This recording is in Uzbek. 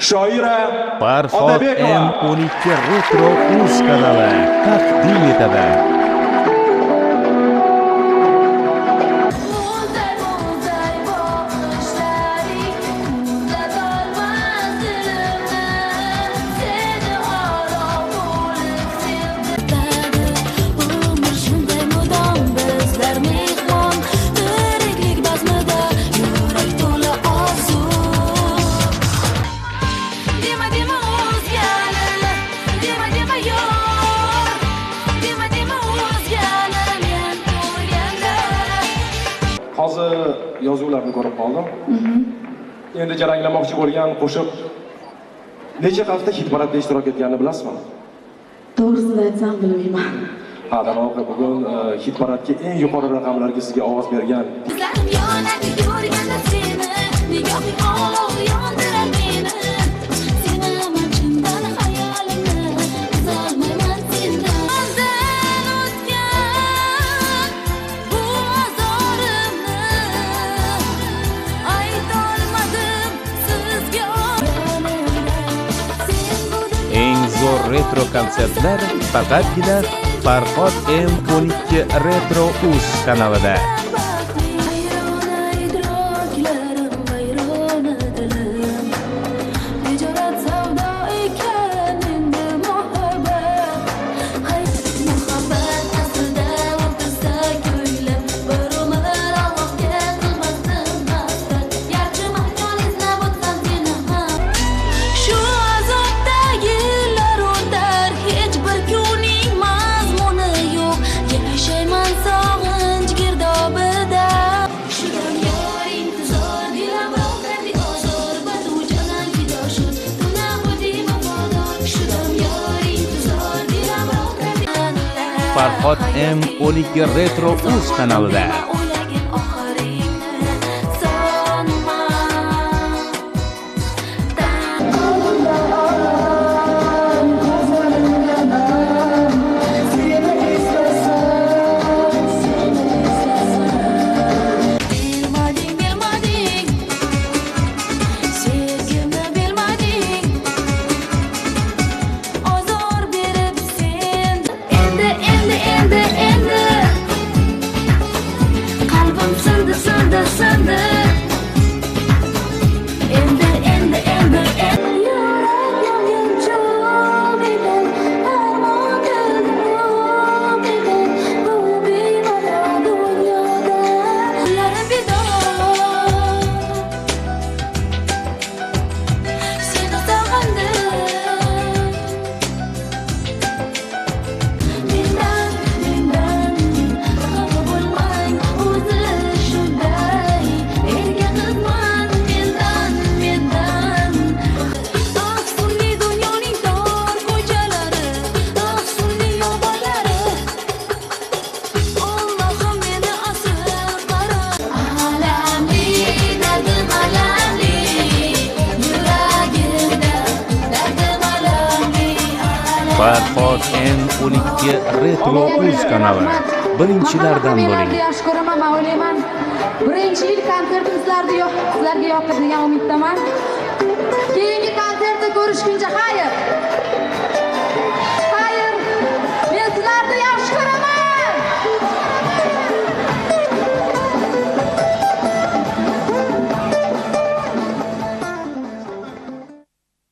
shoira Farhod M12 Retro Uz kanali taqdim etadi. Hozir yozuvlarni ko'rib qoldim. Endi jaranglamoqchi bo'lgan qo'shiq necha hafta hit paradda ishtirok etganini bilasizmi? To'g'risini aytsam bilmayman. Ha, darvoqe bugun hit paradga eng yuqori raqamlarga sizga ovoz bergan Eng zo'r retro konsertlar faqatgina Farhod M12 Retro Uz kanalida. Farhod M12 Retro Uz kanalida. Farhod M12 Retro Uz kanali. Birinchilardan bo'ling. Yaxshi ko'raman, men o'ylayman. Birinchi yil konsertim sizlarga yoqdi degan umiddaman. Keyingi konsertda ko'rishguncha xayr.